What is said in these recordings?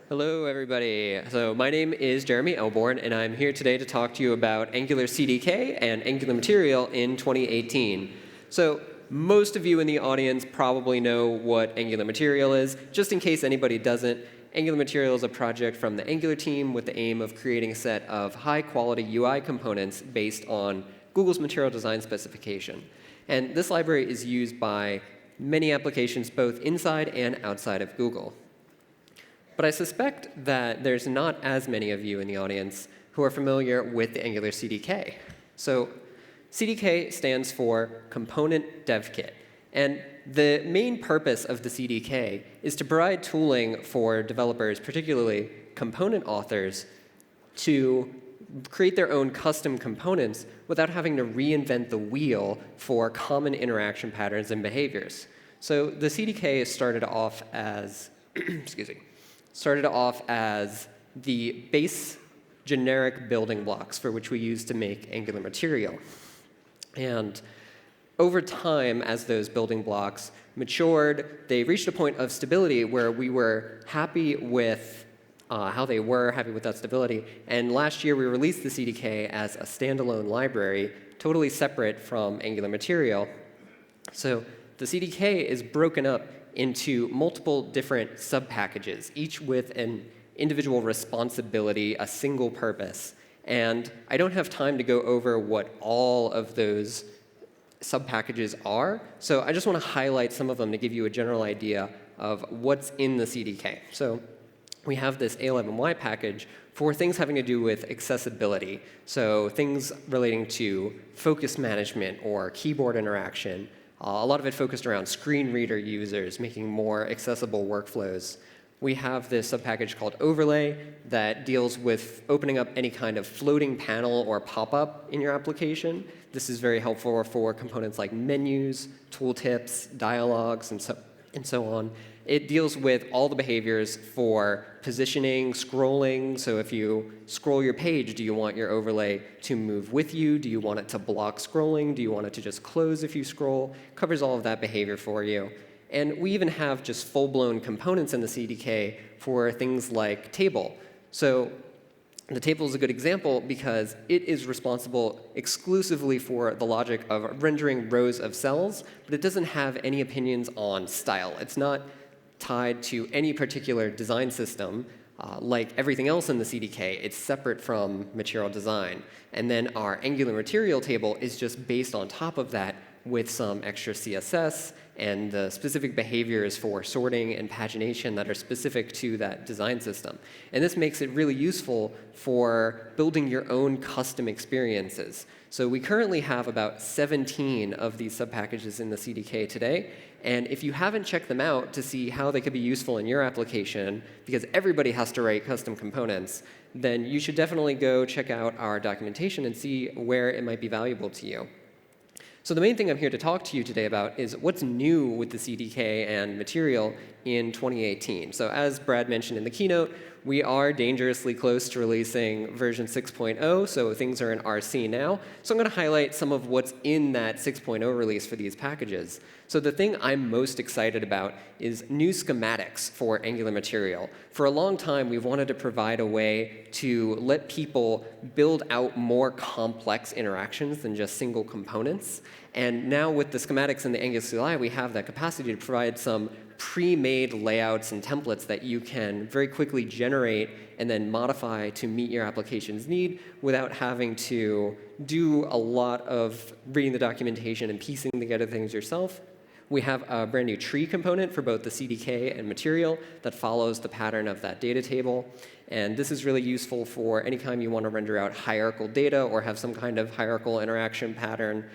Hello, everybody. So my name is Jeremy Elbourn, and I'm here today to talk to you about Angular CDK and Angular Material in 2018. So most of you in the audience probably know what Angular Material is. Just in case anybody doesn't, Angular Material is a project from the Angular team with the aim of creating a set of high-quality UI components based on Google's material design specification. And this library is used by many applications both inside and outside of Google. But I suspect that there's not as many of you in the audience who are familiar with the Angular CDK. So CDK stands for Component Dev Kit. And the main purpose of the CDK is to provide tooling for developers, particularly component authors, to create their own custom components without having to reinvent the wheel for common interaction patterns and behaviors. So the CDK started off as the base generic building blocks for which we use to make Angular Material. And over time, as those building blocks matured, they reached a point of stability where we were happy with how they were, happy with that stability. And last year, we released the CDK as a standalone library, totally separate from Angular Material. So the CDK is broken up into multiple different sub-packages, each with an individual responsibility, a single purpose. And I don't have time to go over what all of those sub-packages are, so I just want to highlight some of them to give you a general idea of what's in the CDK. So we have this A11Y package for things having to do with accessibility, so things relating to focus management or keyboard interaction. A lot of it focused around screen reader users, making more accessible workflows. We have this subpackage called Overlay that deals with opening up any kind of floating panel or pop-up in your application. This is very helpful for components like menus, tooltips, dialogues, and so on. It deals with all the behaviors for positioning, scrolling. So if you scroll your page, do you want your overlay to move with you? Do you want it to block scrolling? Do you want it to just close if you scroll? Covers all of that behavior for you. And we even have just full-blown components in the CDK for things like table. So the table is a good example because it is responsible exclusively for the logic of rendering rows of cells, but it doesn't have any opinions on style. It's not tied to any particular design system. Like everything else in the CDK, it's separate from material design. And then our Angular Material table is just based on top of that with some extra CSS and the specific behaviors for sorting and pagination that are specific to that design system. And this makes it really useful for building your own custom experiences. So we currently have about 17 of these subpackages in the CDK today. And if you haven't checked them out to see how they could be useful in your application, because everybody has to write custom components, then you should definitely go check out our documentation and see where it might be valuable to you. So the main thing I'm here to talk to you today about is what's new with the CDK and Material in 2018. So as Brad mentioned in the keynote, we are dangerously close to releasing version 6.0, so things are in RC now. So I'm going to highlight some of what's in that 6.0 release for these packages. So the thing I'm most excited about is new schematics for Angular Material. For a long time, we've wanted to provide a way to let people build out more complex interactions than just single components. And now with the schematics in the Angular CLI, we have that capacity to provide some pre-made layouts and templates that you can very quickly generate and then modify to meet your application's need without having to do a lot of reading the documentation and piecing together things yourself. We have a brand new tree component for both the CDK and Material that follows the pattern of that data table. And this is really useful for any time you want to render out hierarchical data or have some kind of hierarchical interaction pattern.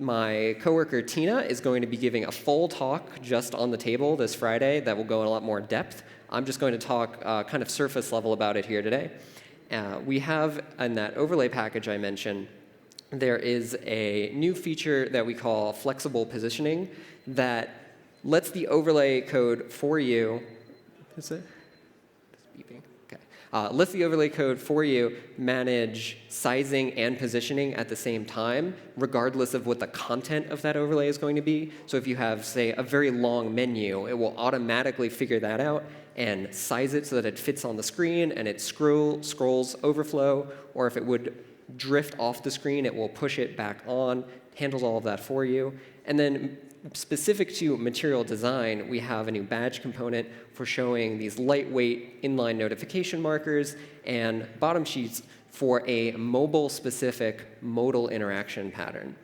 My coworker Tina is going to be giving a full talk just on the table this Friday that will go in a lot more depth. I'm just going to talk kind of surface level about it here today. We have in that overlay package I mentioned, there is a new feature that we call flexible positioning that lets the overlay code for you. Is it? It's beeping. Okay. Lets the overlay code for you manage sizing and positioning at the same time, regardless of what the content of that overlay is going to be. So if you have, say, a very long menu, it will automatically figure that out and size it so that it fits on the screen and it scrolls overflow, or if it would drift off the screen, it will push it back on, handles all of that for you. And then specific to material design, we have a new badge component for showing these lightweight inline notification markers and bottom sheets for a mobile-specific modal interaction pattern.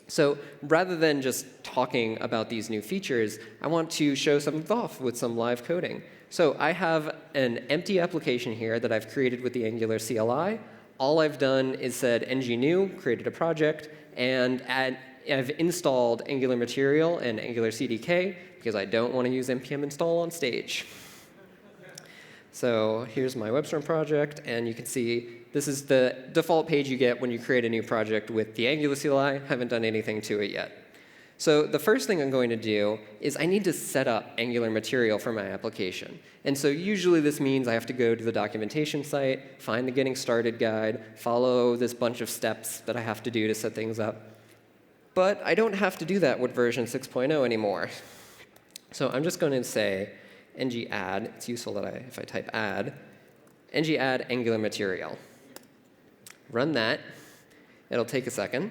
So rather than just talking about these new features, I want to show something off with some live coding. So I have an empty application here that I've created with the Angular CLI. All I've done is said ng-new, created a project, and I've installed Angular Material and Angular CDK because I don't want to use npm install on stage. So here's my WebStorm project, and you can see this is the default page you get when you create a new project with the Angular CLI. Haven't done anything to it yet. So the first thing I'm going to do is I need to set up Angular Material for my application. And so usually this means I have to go to the documentation site, find the Getting Started guide, follow this bunch of steps that I have to do to set things up. But I don't have to do that with version 6.0 anymore. So I'm just going to say ng-add. It's useful that if I type add, ng-add Angular Material. Run that. It'll take a second.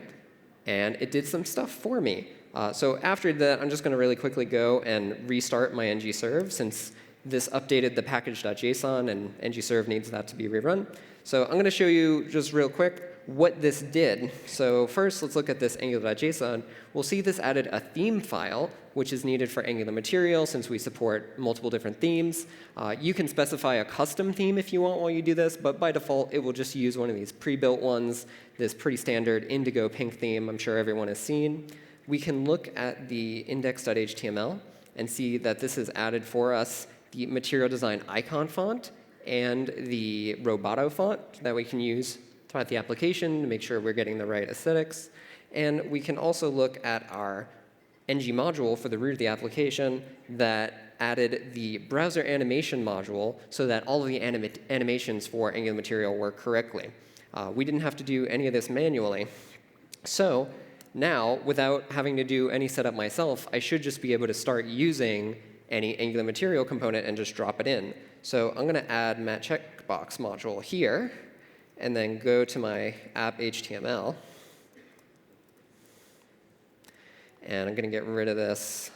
And it did some stuff for me. So after that, I'm just going to really quickly go and restart my ng-serve, since this updated the package.json, and ng-serve needs that to be rerun. So I'm going to show you just real quick what this did. So first, let's look at this angular.json. We'll see this added a theme file, which is needed for Angular Material since we support multiple different themes. You can specify a custom theme if you want while you do this, but by default, it will just use one of these pre-built ones, this pretty standard indigo pink theme I'm sure everyone has seen. We can look at the index.html and see that this has added for us the material design icon font and the Roboto font that we can use throughout the application to make sure we're getting the right aesthetics. And we can also look at our ng module for the root of the application that added the browser animation module so that all of the animations for Angular Material work correctly. We didn't have to do any of this manually. So now, without having to do any setup myself, I should just be able to start using any Angular Material component and just drop it in. So I'm going to add my checkbox module here, and then go to my app.html. And I'm going to get rid of this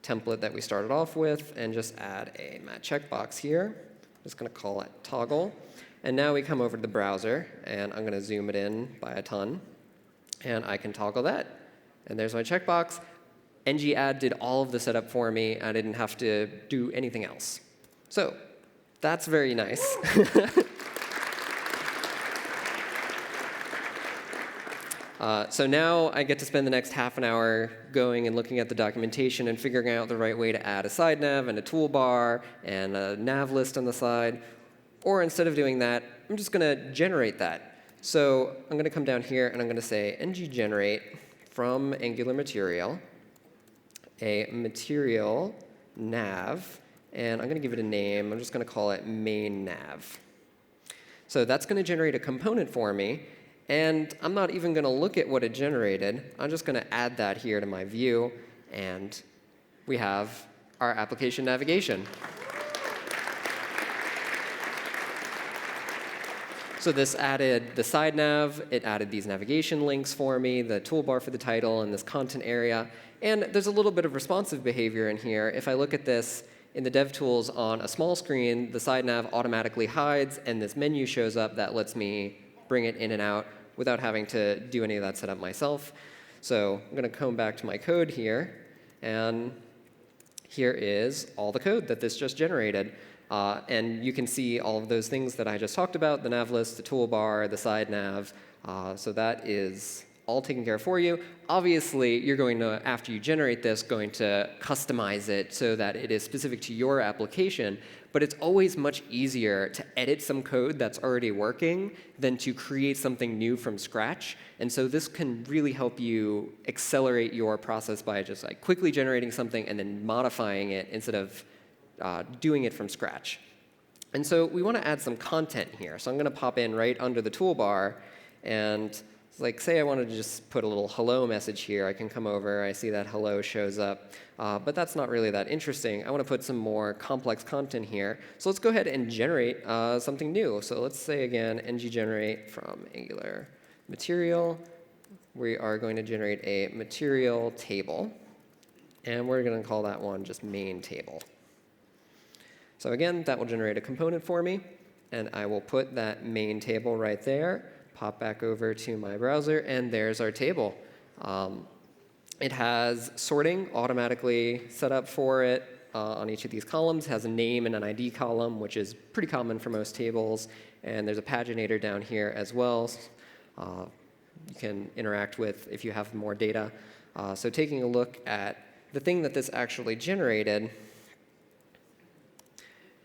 template that we started off with and just add a mat checkbox here. I'm just going to call it toggle. And now we come over to the browser, and I'm going to zoom it in by a ton. And I can toggle that. And there's my checkbox. ng-add did all of the setup for me. I didn't have to do anything else. So that's very nice. So now I get to spend the next half an hour going and looking at the documentation and figuring out the right way to add a side nav and a toolbar and a nav list on the side. Or instead of doing that, I'm just going to generate that. So I'm going to come down here and I'm going to say ng-generate from Angular Material a material nav. And I'm going to give it a name. I'm just going to call it main nav. So that's going to generate a component for me. And I'm not even going to look at what it generated. I'm just going to add that here to my view. And we have our application navigation. So this added the side nav. It added these navigation links for me, the toolbar for the title, and this content area. And there's a little bit of responsive behavior in here. If I look at this in the DevTools on a small screen, the side nav automatically hides, and this menu shows up that lets me bring it in and out without having to do any of that setup myself. So I'm going to come back to my code here, and here is all the code that this just generated. And you can see all of those things that I just talked about, the nav list, the toolbar, the side nav. So that is all taken care of for you. Obviously, you're going to, after you generate this, going to customize it so that it is specific to your application. But it's always much easier to edit some code that's already working than to create something new from scratch. And so this can really help you accelerate your process by just like quickly generating something and then modifying it instead of doing it from scratch. And so we want to add some content here. So I'm going to pop in right under the toolbar and Like, say I wanted to just put a little hello message here. I can come over. I see that hello shows up. But that's not really that interesting. I want to put some more complex content here. So let's go ahead and generate something new. So let's say, again, ng-generate from Angular material. We are going to generate a material table. And we're going to call that one just main table. So again, that will generate a component for me. And I will put that main table right there. Pop back over to my browser, and there's our table. It has sorting automatically set up for it on each of these columns. It has a name and an ID column, which is pretty common for most tables. And there's a paginator down here as well. You can interact with if you have more data. So taking a look at the thing that this actually generated,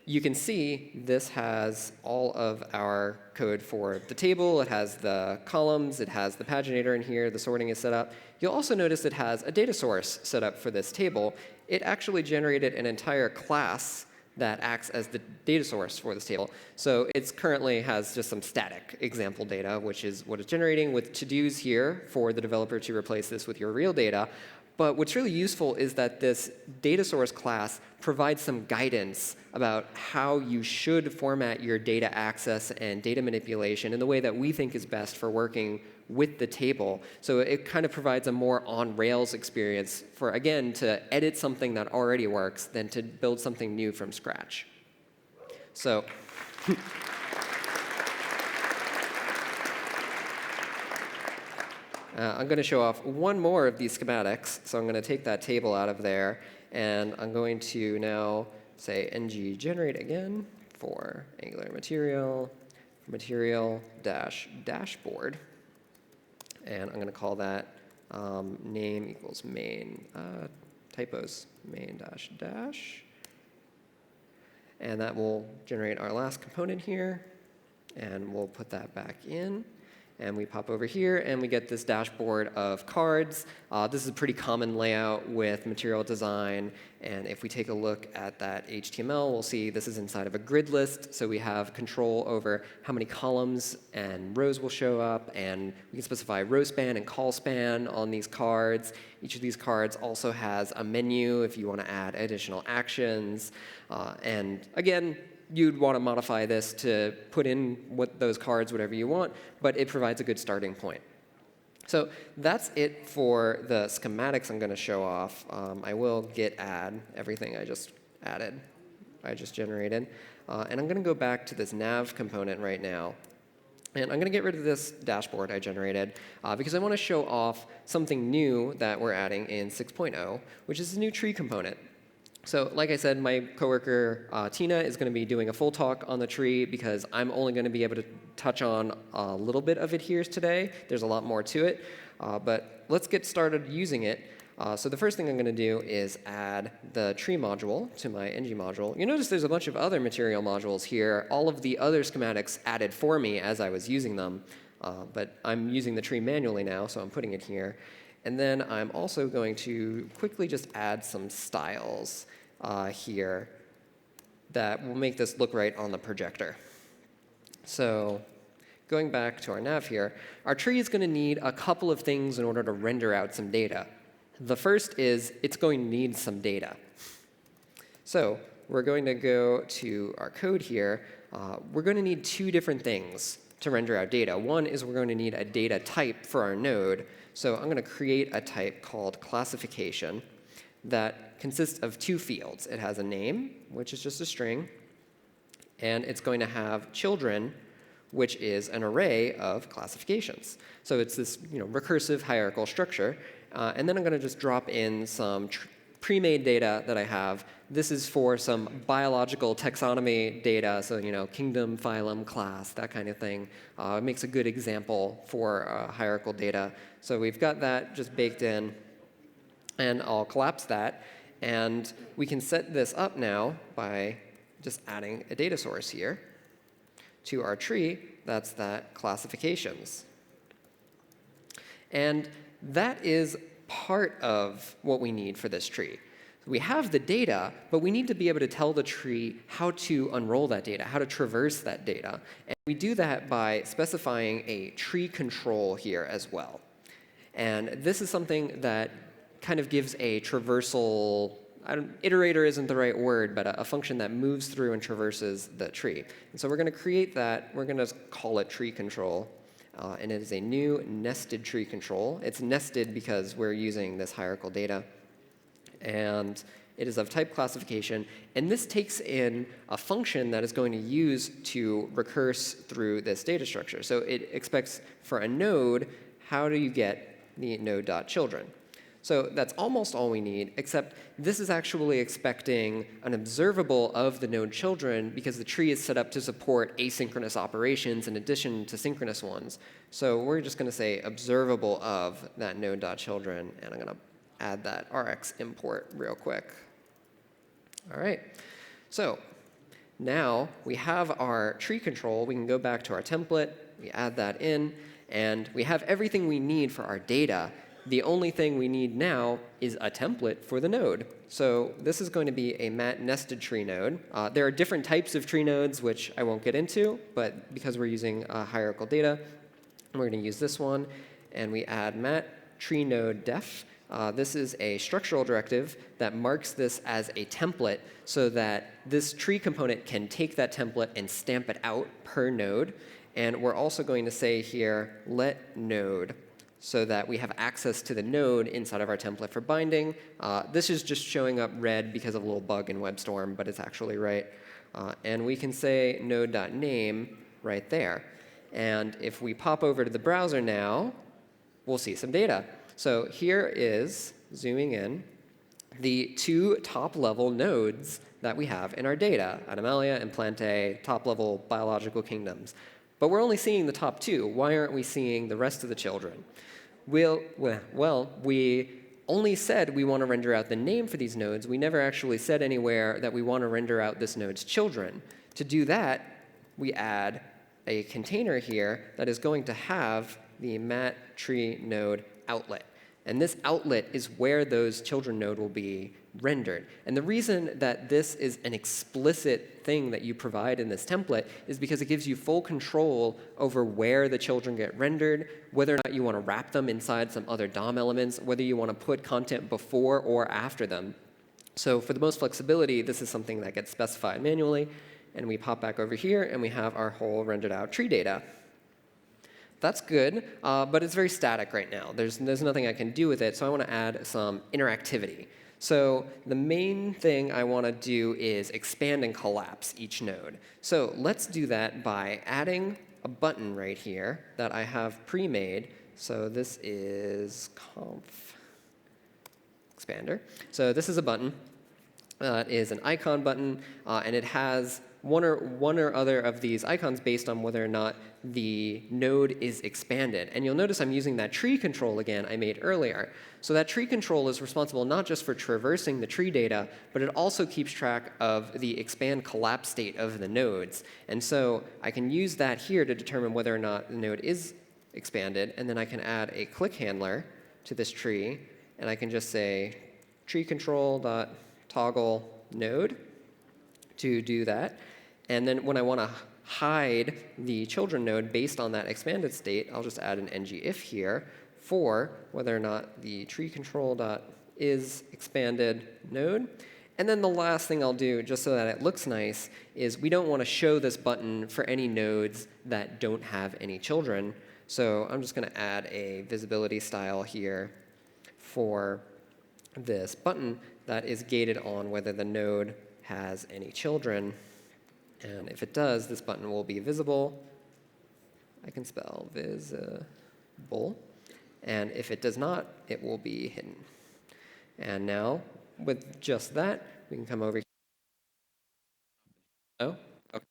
you can see this has all of our code for the table. It has the columns. It has the paginator in here. The sorting is set up. You'll also notice it has a data source set up for this table. It actually generated an entire class that acts as the data source for this table. So it currently has just some static example data, which is what it's generating with to-dos here for the developer to replace this with your real data. But what's really useful is that this data source class provides some guidance about how you should format your data access and data manipulation in the way that we think is best for working with the table. So it kind of provides a more on-Rails experience for, again, to edit something that already works than to build something new from scratch. So I'm going to show off one more of these schematics. So I'm going to take that table out of there, and I'm going to now say ng-generate again for Angular material-dashboard. And I'm going to call that name equals main, typos, main-dash. And that will generate our last component here. And we'll put that back in. And we pop over here, and we get this dashboard of cards. This is a pretty common layout with material design. And if we take a look at that HTML, we'll see this is inside of a grid list. So we have control over how many columns and rows will show up. And we can specify row span and call span on these cards. Each of these cards also has a menu if you want to add additional actions. And again, you'd want to modify this to put in those cards, whatever you want, but it provides a good starting point. So that's it for the schematics I'm going to show off. I will git add everything I just generated. And I'm going to go back to this nav component right now. And I'm going to get rid of this dashboard I generated because I want to show off something new that we're adding in 6.0, which is a new tree component. So like I said, my coworker Tina is going to be doing a full talk on the tree because I'm only going to be able to touch on a little bit of it here today. There's a lot more to it. But let's get started using it. So the first thing I'm going to do is add the tree module to my ng module. You notice there's a bunch of other material modules here. All of the other schematics added for me as I was using them. But I'm using the tree manually now, so I'm putting it here. And then I'm also going to quickly just add some styles here that will make this look right on the projector. So going back to our nav here, our tree is going to need a couple of things in order to render out some data. The first is it's going to need some data. So we're going to go to our code here. We're going to need two different things to render out data. One is we're going to need a data type for our node. So I'm going to create a type called classification that consists of two fields. It has a name, which is just a string, and it's going to have children, which is an array of classifications. So it's this recursive hierarchical structure. And then I'm going to just drop in some pre-made data that I have. This is for some biological taxonomy data, so kingdom, phylum, class, that kind of thing. It makes a good example for hierarchical data. So we've got that just baked in, and I'll collapse that. And we can set this up now by just adding a data source here to our tree. That's that classifications. And that is part of what we need for this tree. We have the data, but we need to be able to tell the tree how to unroll that data, how to traverse that data. And we do that by specifying a tree control here as well. And this is something that kind of gives a traversal, iterator isn't the right word, but a function that moves through and traverses the tree. And so we're going to create that. We're going to call it tree control. And it is a new nested tree control. It's nested because we're using this hierarchical data. And it is of type classification. And this takes in a function that is going to use to recurse through this data structure. So it expects for a node, how do you get the node.children? So that's almost all we need, except this is actually expecting an observable of the node children because the tree is set up to support asynchronous operations in addition to synchronous ones. So we're just going to say observable of that node.children, and I'm going to add that Rx import real quick. All right. So now we have our tree control. We can go back to our template. We add that in, and we have everything we need for our data. The only thing we need now is a template for the node. So this is going to be a mat nested tree node. There are different types of tree nodes, which I won't get into, but because we're using hierarchical data, we're going to use this one. And we add mat tree node def. This is a structural directive that marks this as a template so that this tree component can take that template and stamp it out per node. And we're also going to say here, let node, so that we have access to the node inside of our template for binding. This is just showing up red because of a little bug in WebStorm, but it's actually right. And we can say node.name right there. And if we pop over to the browser now, we'll see some data. So here is, zooming in, the two top-level nodes that we have in our data, Animalia and Plantae, top-level biological kingdoms. But we're only seeing the top two. Why aren't we seeing the rest of the children? Well, we only said we want to render out the name for these nodes. We never actually said anywhere that we want to render out this node's children. To do that, we add a container here that is going to have the mat tree node outlet. And this outlet is where those children node will be rendered. And the reason that this is an explicit thing that you provide in this template is because it gives you full control over where the children get rendered, whether or not you want to wrap them inside some other DOM elements, whether you want to put content before or after them. So for the most flexibility, this is something that gets specified manually. And we pop back over here, and we have our whole rendered out tree data. That's good, but it's very static right now. There's nothing I can do with it, so I want to add some interactivity. So the main thing I want to do is expand and collapse each node. So let's do that by adding a button right here that I have pre-made. So this is conf expander. So this is a button. It is an icon button, and it has one or other of these icons based on whether or not the node is expanded. And you'll notice I'm using that tree control again I made earlier. So that tree control is responsible not just for traversing the tree data, but it also keeps track of the expand collapse state of the nodes. And so I can use that here to determine whether or not the node is expanded, and then I can add a click handler to this tree, and I can just say tree control.toggle node to do that. And then when I want to hide the children node based on that expanded state, I'll just add an ng-if here for whether or not the tree control.is expanded node. And then the last thing I'll do, just so that it looks nice, is we don't want to show this button for any nodes that don't have any children. So I'm just going to add a visibility style here for this button that is gated on whether the node has any children. And if it does, this button will be visible. I can spell visible. And if it does not, it will be hidden. And now, with just that, we can come over here. Oh, okay.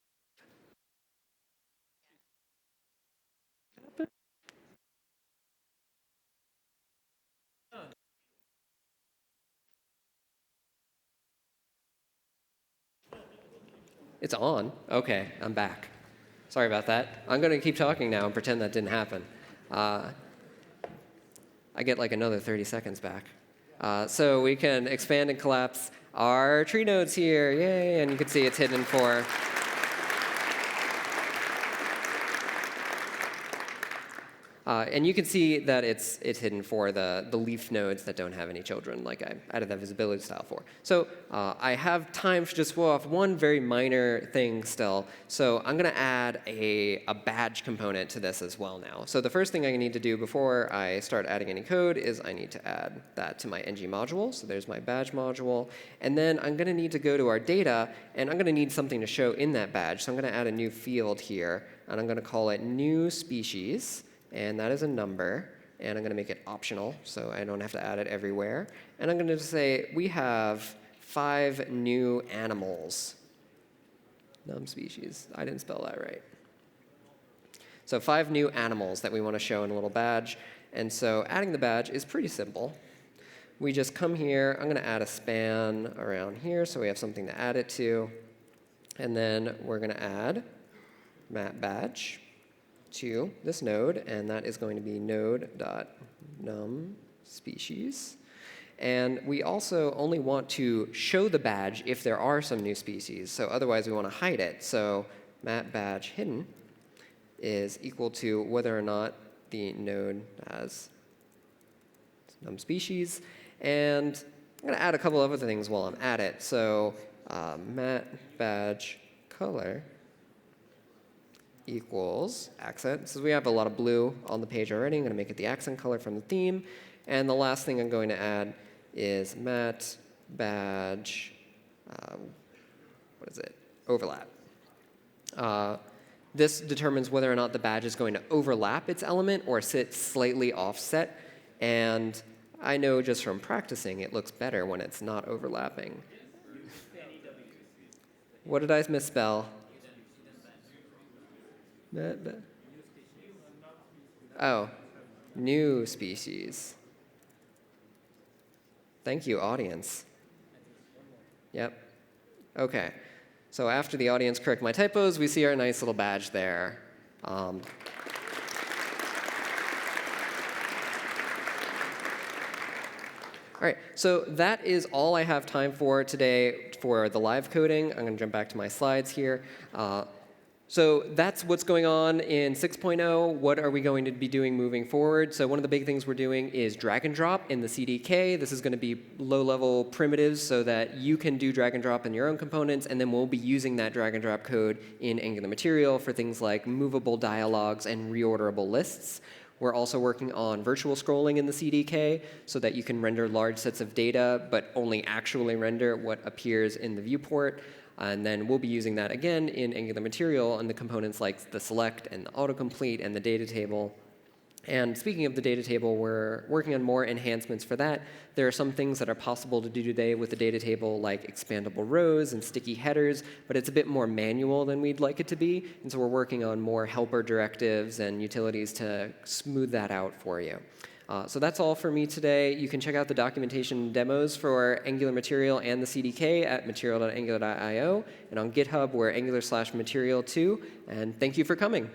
It's on. Okay, I'm back. Sorry about that. I'm going to keep talking now and pretend that didn't happen. I get like another 30 seconds back. So we can expand and collapse our tree nodes here. Yay! And you can see it's hidden for and you can see that it's hidden for the leaf nodes that don't have any children, like I added that visibility style for. So I have time to just show off one very minor thing still. So I'm going to add a badge component to this as well now. So the first thing I need to do before I start adding any code is I need to add that to my ng module. So there's my badge module. And then I'm going to need to go to our data, and I'm going to need something to show in that badge. So I'm going to add a new field here, and I'm going to call it new species. And that is a number, and I'm going to make it optional, so I don't have to add it everywhere. And I'm going to say we have 5 new animals. Species. I didn't spell that right. So 5 new animals that we want to show in a little badge. And so adding the badge is pretty simple. We just come here. I'm going to add a span around here, so we have something to add it to. And then we're going to add map badge to this node, and that is going to be node.numSpecies. And we also only want to show the badge if there are some new species. So otherwise, we want to hide it. So map badge hidden is equal to whether or not the node has numSpecies. And I'm going to add a couple of other things while I'm at it. So map badge color equals accent. So we have a lot of blue on the page already. I'm going to make it the accent color from the theme. And the last thing I'm going to add is mat badge, overlap. This determines whether or not the badge is going to overlap its element or sit slightly offset. And I know just from practicing, it looks better when it's not overlapping. What did I misspell? Oh, new species. Thank you, audience. Yep. OK. So after the audience correct my typos, we see our nice little badge there. All right, so that is all I have time for today for the live coding. I'm going to jump back to my slides here. So that's what's going on in 6.0. What are we going to be doing moving forward? So one of the big things we're doing is drag and drop in the CDK. This is going to be low-level primitives so that you can do drag and drop in your own components, and then we'll be using that drag and drop code in Angular Material for things like movable dialogues and reorderable lists. We're also working on virtual scrolling in the CDK so that you can render large sets of data, but only actually render what appears in the viewport. And then we'll be using that again in Angular Material and the components like the select and the autocomplete and the data table. And speaking of the data table, we're working on more enhancements for that. There are some things that are possible to do today with the data table, like expandable rows and sticky headers, but it's a bit more manual than we'd like it to be. And so we're working on more helper directives and utilities to smooth that out for you. So that's all for me today. You can check out the documentation demos for Angular Material and the CDK at material.angular.io. And on GitHub, we're Angular/Material2. And thank you for coming.